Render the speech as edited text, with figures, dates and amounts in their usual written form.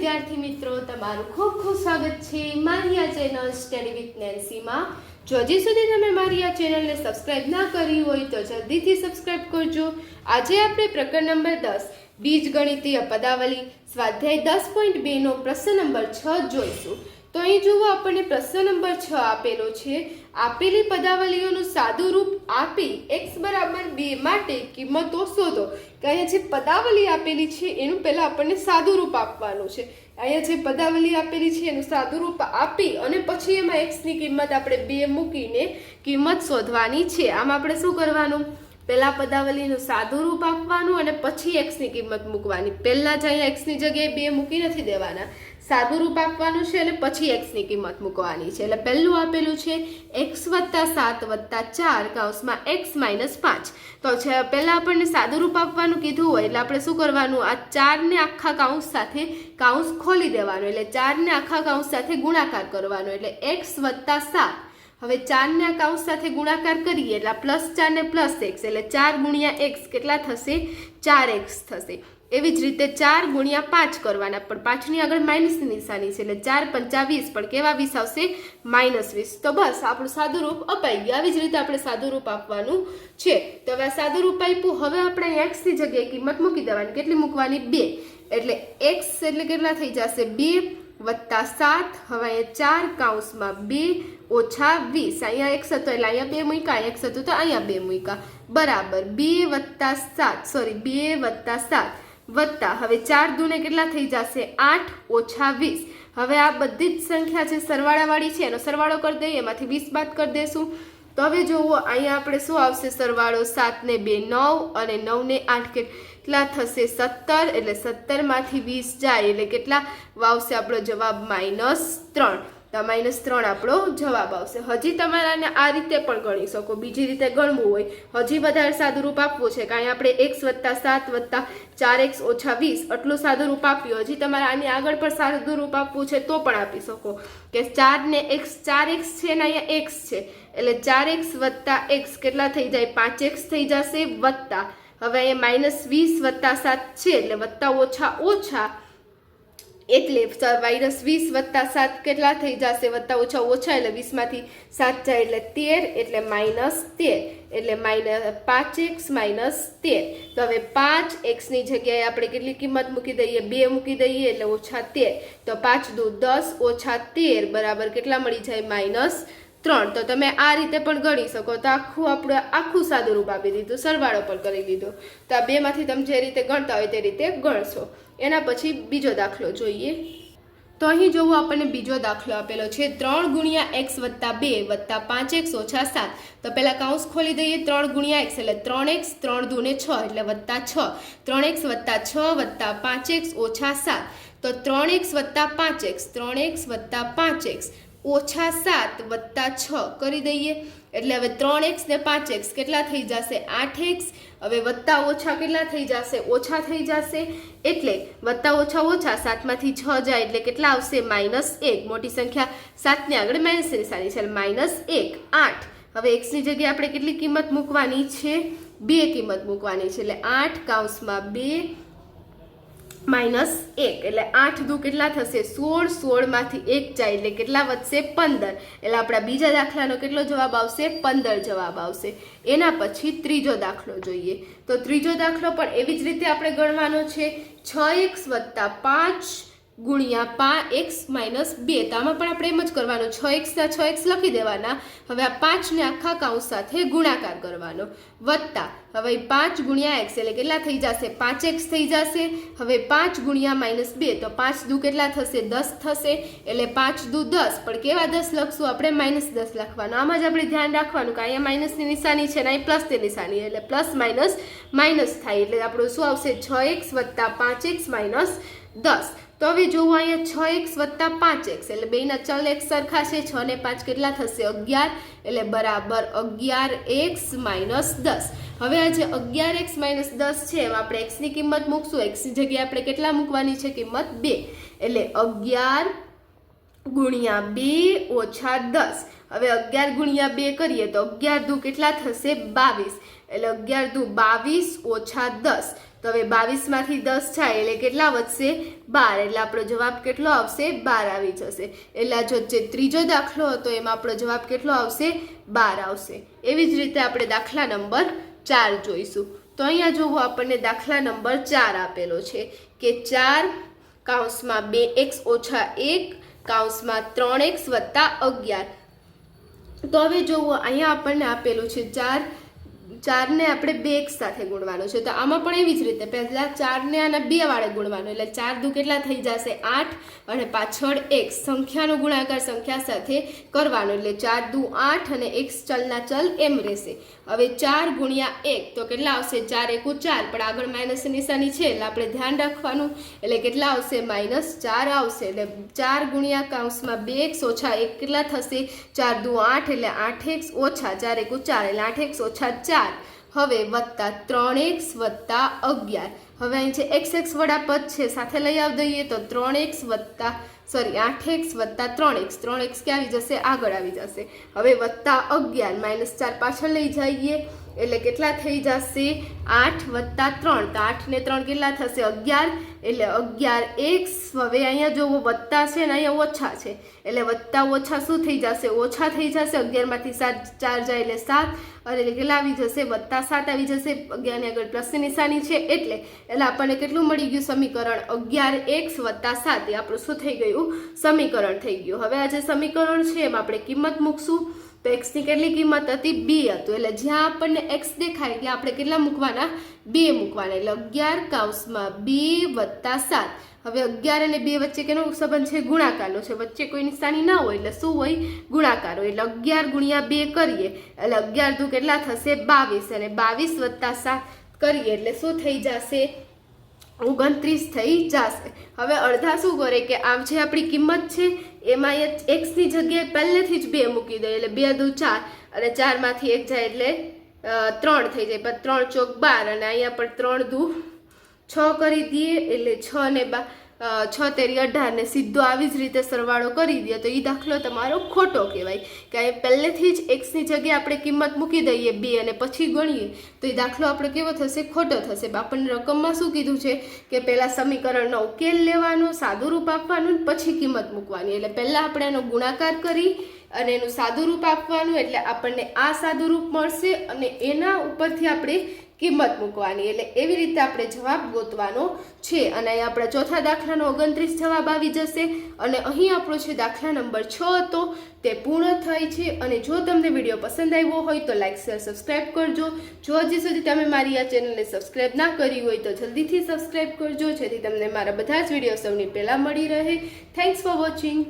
વિદ્યાર્થી મિત્રો, તમારું ખૂબ ખૂબ સ્વાગત છે મારી આ ચેનલ સ્ટડી વિથ નેન્સીમાં। જો હજી સુધી તમે મારી આ ચેનલને સબસ્ક્રાઇબ ના કરી હોય તો જલ્દીથી સબસ્ક્રાઇબ કરજો। આજે આપણે પ્રકરણ નંબર 10 બીજગણિતીય પદાવલી સ્વાધ્યાય 10.2 નો પ્રશ્ન નંબર 6 જોઈશું। તો અહીં જુઓ, આપણને પ્રશ્ન નંબર 6 આપેલો છે। આપેલી પદાવલીઓનું સાદું રૂપ આપી x બરાબર 2 માટે કિંમતો શોધો। કે અહીંયા જે પદાવલી આપેલી છે એનું પહેલા આપણને સાદું રૂપ આપવાનું છે। અહીંયા જે પદાવલી આપેલી છે એનું સાદું રૂપ આપી અને પછી એમાં x ની કિંમત આપણે 2 મૂકીને કિંમત શોધવાની છે। આમ આપણે શું કરવાનું, પહેલા પદાવલીનું સાદું રૂપ આપવાનું અને પછી x ની કિંમત મૂકવાની। પહેલા જ અહીંયા x ની જગ્યાએ 2 મૂકી નથી દેવાના, સાદું રૂપ આપવાનું છે અને પછી x ની કિંમત મૂકવાની છે। એટલે પહેલું આપેલું છે x + 7 + 4 કૌંસમાં x - 5। તો છે પહેલા આપણને સાદું રૂપ આપવાનું કીધું હોય એટલે આપણે શું કરવાનું, આ 4 ને આખા કૌંસ સાથે કૌંસ ખોલી દેવાનું, એટલે 4 ને આખા કૌંસ સાથે ગુણાકાર કરવાનો, એટલે x + 7। હવે 4 ને આ કૌંસ સાથે ગુણાકાર કરીએ એટલે +4 ને +x, એટલે 4 × x કેટલા થશે, 4x થશે। એવી જ રીતે 4 × 5 કરવાના, પણ 5 ની આગળ માઇનસની નિશાની છે એટલે 4 × 5 = 20, પણ કેવા 20 આવશે, -20। તો બસ આપણું સાદું રૂપ અપાઈ ગયું। આવી જ રીતે આપણે સાદું રૂપ આપવાનું છે। તો હવે આ સાદું રૂપ આપ્યું, હવે આપણે x ની જગ્યાએ કિંમત મૂકી દેવાની। કેટલી મૂકવાની, 2, એટલે x એટલે કેટલા થઈ જશે, 2 + 7। હવે અહીંયા 4 કૌંસમાં 2 - 20, અહીંયા x હતો એટલે અહીંયા 2 મૂક્યા, x હતું તો અહીંયા 2 મૂક્યા, બરાબર 2 + 7 વત્તા હવે 4 દૂને કેટલા થઈ જશે, 8 - 20। હવે આ બધી જ સંખ્યા છે સરવાળાવાળી છે, એનો સરવાળો કરી દઈએ, એમાંથી 20 બાદ કરી દઈશું। તો હવે જુઓ અહીંયા આપણે શું આવશે સરવાળો, 7 ને 2 9 અને 9 ને 8 કેટલા થશે, 17, એટલે 17 માંથી 20 જાય એટલે કેટલા આવશે આપણો જવાબ, -3। તો -3 આપણો જવાબ આવશે। હજી તમારે આને આ રીતે પણ ગણી શકો, બીજી રીતે ગણવું હોય, હજી વધારે સાદું રૂપ આપવું છે કારણ આપણે x + 7 + 4x - 20 આટલું સાદું રૂપ આપ્યું। હજી તમારે આની આગળ પણ સાદું રૂપ આપવું છે તો પણ આપી શકો કે 4 ને x, 4x છે ને અહીંયા x છે એટલે 4x + x કેટલા થઈ જાય, 5x થઈ જશે, વત્તા હવે અહીંયા -20 + 7 છે એટલે વત્તા ઓછા ઓછા, એટલે -20 + 7 કેટલા થઈ જશે, વત્તા ઓછા ઓછા, એટલે 20 માંથી 7 જાય એટલે 13, એટલે -13, એટલે -5x - 13। તો હવે 5x ની જગ્યાએ આપણે કેટલી કિંમત મૂકી દઈએ, 2 મૂકી દઈએ એટલે -13। તો 5 દુ 10 - 13 બરાબર કેટલા મળી જાય, -3। તો તમે આ રીતે પણ ગણી શકો। તો આપણે આખું સાદું રૂપ આપી દીધું, સરવાળો પણ કરી દીધો। તો આ 2 માંથી તમે જે રીતે ગણતા હોય તે રીતે ગણશો। એના પછી બીજો દાખલો જોઈએ। તો અહીં જોવો, આપણને બીજો દાખલો આપેલો છે 3 × x + 2 + 5x - 7। તો પહેલા કૌંસ ખોલી દઈએ, 3 × x એટલે 3x, 3 દૂને 6 એટલે +6, 3x + 6 + 5x - 7। તો 3x + 5x, 3x + 5x - 7 + 6 કરી દઈએ, એટલે હવે 3x ને 5x કેટલા થઈ જશે, 8x। હવે વત્તા ઓછા કેટલા થઈ જશે, ઓછા થઈ જશે, એટલે વત્તા ઓછા ઓછા, 7 માંથી 6 જાય એટલે કેટલા આવશે, -1। મોટી સંખ્યા 7 ની આગળ માઇનસ નિશાની છે એટલે -1 8। હવે x ની જગ્યાએ આપણે કેટલી કિંમત મૂકવાની છે, 2 કિંમત મૂકવાની છે, એટલે 8 કૌંસમાં 2 - 1, એટલે 8 દુ કેટલા થશે, 16, 16 માંથી 1 જાય એટલે કેટલા વધશે, 15। એટલે આપણા બીજા દાખલાનો કેટલો જવાબ આવશે, 15 જવાબ આવશે। એના પછી ત્રીજો દાખલો જોઈએ। તો ત્રીજો દાખલો પણ એવી જ રીતે આપણે ગણવાનો છે, 6x + 5 × x - 2। તો આમાં પણ આપણે એમ જ કરવાનું, 6x ના 6x લખી દેવાના, હવે આ 5 ને આખા કૌંસ સાથે ગુણાકાર કરવાનો, વત્તા હવે 5 × x એટલે કેટલા થઈ જશે, 5x થઈ જશે। હવે 5 × -2 તો 5 દુ કેટલા થશે, 10 થશે, એટલે 5 દુ 10, પણ કેવા 10 લખશું આપણે, -10 લખવાનું। આમાં જ આપણે ધ્યાન રાખવાનું કે અહીંયા માઇનસની નિશાની છે ને અહીં પ્લસની નિશાની, એટલે +- થાય, એટલે આપણું શું આવશે, 6x + 5x - 10। તો હવે જોવો, અહીંયા 6x + 5x એટલે બેના ચલ એક સરખા છે, 6 ને 5 કેટલા થશે, 11, એટલે બરાબર 11x - 10। હવે આ જે 11x - 10 છે એમાં આપણે x ની કિંમત મૂકશું, x ની જગ્યાએ આપણે કેટલા મૂકવાની છે, કિંમત 2, એટલે 11 × 2 - 10। હવે 11 × 2 કરીએ તો 11 દુ કેટલા થશે, 22, એટલે 11 દુ 22 - 10। તો હવે 22 માંથી 10 જાય એટલે કેટલા વધશે 12, એટલે આપણો જવાબ કેટલો આવશે 12 આવી જશે. એટલે જો જે ત્રીજો દાખલો હતો એમાં આપણો જવાબ કેટલો આવશે 12 આવશે. એવી જ રીતે આપણે દાખલા નંબર 4 જોઈશું. તો અહીંયા જોવો આપણને દાખલા નંબર 4 આપેલો છે કે 4 કૌંસમાં 2x ઓછા 1 કૌંસમાં 3x વત્તા 11. તો હવે જોવો અહીંયા આપણને આપેલું છે 4 ને આપણે 2x સાથે ગુણવાનો છે. તો આમાં પણ એવી જ રીતે પહેલા 4 ને આના 2 વાળે ગુણવાનો, એટલે 4 દુ કેટલા થઈ જશે 8 અને પાછળ x સંખ્યાનો ગુણાકાર સંખ્યા સાથે કરવાનો, એટલે 4 દુ 8 અને x ચલના ચલ એમ રહેશે. હવે 4 ગુણ્યા 1 તો કેટલા આવશે 4 એકુ 4, પણ આગળ માઇનસ નિશાની છે એટલે આપણે ધ્યાન રાખવાનું, એટલે કેટલા આવશે -4 આવશે. એટલે 4 ગુણ્યા કૌંસમાં 2x ઓછા 1 કેટલા થશે 4 દુ 8 એટલે 8x ઓછા 4 એકુ 4 એટલે 8x ઓછા 4. હવે વત્તા 3x વત્તા 11. હવે અહીં છે x વડા પદ છે સાથે લઈ આવ દઈએ તો 8x વત્તા 3x, 3x ક્યાં આવી જશે આગળ આવી જશે. હવે વત્તા 11 -4 પાછળ લઈ જઈએ એટલે કેટલા થઈ જશે 8 વત્તા 3, તો 8 ને 3 કેટલા થશે 11, એટલે 11x. હવે અહીંયા જોવો વત્તા છે ને અહીંયા ઓછા છે, એટલે વત્તા ઓછા શું થઈ જશે ઓછા થઈ જશે. 11 માંથી 7 4 જાય એટલે 7, અને કેટલા આવી જશે વત્તા 7 આવી જશે. 11 ની આગળ પ્લસની નિશાની છે એટલે આપણને કેટલું મળી ગયું સમીકરણ 11x વત્તા 7. એ આપણું શું થઈ ગયું સમીકરણ થઈ ગયું. હવે આ જે સમીકરણ છે એમાં આપણે કિંમત મૂકશું. તો x ની કેટલી કિંમત હતી 2 હતું, એટલે જ્યાં આપણને x દેખાય ત્યાં આપણે કેટલા મૂકવાના 2 મૂકવાના, એટલે 11 કૌંસમાં 2 વત્તા 7. હવે 11 અને 2 વચ્ચે કેનો સંબંધ છે ગુણાકારનો છે, વચ્ચે કોઈ નિશાની ના હોય એટલે શું હોય ગુણાકાર હોય. એટલે 11 ગુણ્યા 2 કરીએ એટલે 11 દુ કેટલા થશે 22, અને 22 વત્તા 7 કરીએ એટલે શું થઈ જશે 29 થઈ જશે. હવે અડધા શું કરે કે આમ જે આપણી કિંમત છે એમાં x ની જગ્યાએ પહેલેથી જ 2 મૂકી દઈએ, એટલે 2 દુ 4 અને 4 માંથી 1 જાય એટલે 3 થઈ જાય, પણ 3 ચોક 12, અને અહીંયા પણ 3 દુ 6 કરી દઈએ એટલે 6 ને 6 તેરી 18 ને સીધો આવી જ રીતે સરવાળો કરી દઈએ તો એ દાખલો તમારો ખોટો કહેવાય. કે અહીં પહેલેથી જ x ની જગ્યાએ આપણે કિંમત મૂકી દઈએ 2 અને પછી ગણીએ તો એ દાખલો આપણે કેવો થશે ખોટો થશે. આપણને રકમમાં શું કીધું છે કે પહેલા સમીકરણનો ઉકેલ લેવાનો, સાદું રૂપ આપવાનું, પછી કિંમત મૂકવાની. એટલે પહેલા આપણે એનો ગુણાકાર કરી અને એનું સાદું રૂપ આપવાનું, એટલે આપણને આ સાદું રૂપ મળશે અને એના ઉપરથી આપણે કિંમત મૂકવાની. એટલે એવી રીતે આપણે જવાબ ગોતવાનો છે. અને અહીં આપણા ચોથા દાખલાનો 29 જવાબ આવી જશે. અને અહીં આપણો છે દાખલા નંબર 6 હતો તે પૂર્ણ થાય છે. અને જો તમને વિડીયો પસંદ આવ્યો હોય તો લાઈક શેર સબસ્ક્રાઈબ કરજો. જો હજી સુધી તમે મારી આ ચેનલને સબસ્ક્રાઈબ ના કરી હોય તો જલ્દીથી સબસ્ક્રાઈબ કરજો, જેથી તમને મારા બધા જ વિડીયો સૌની પહેલાં મળી રહે. Thanks for watching.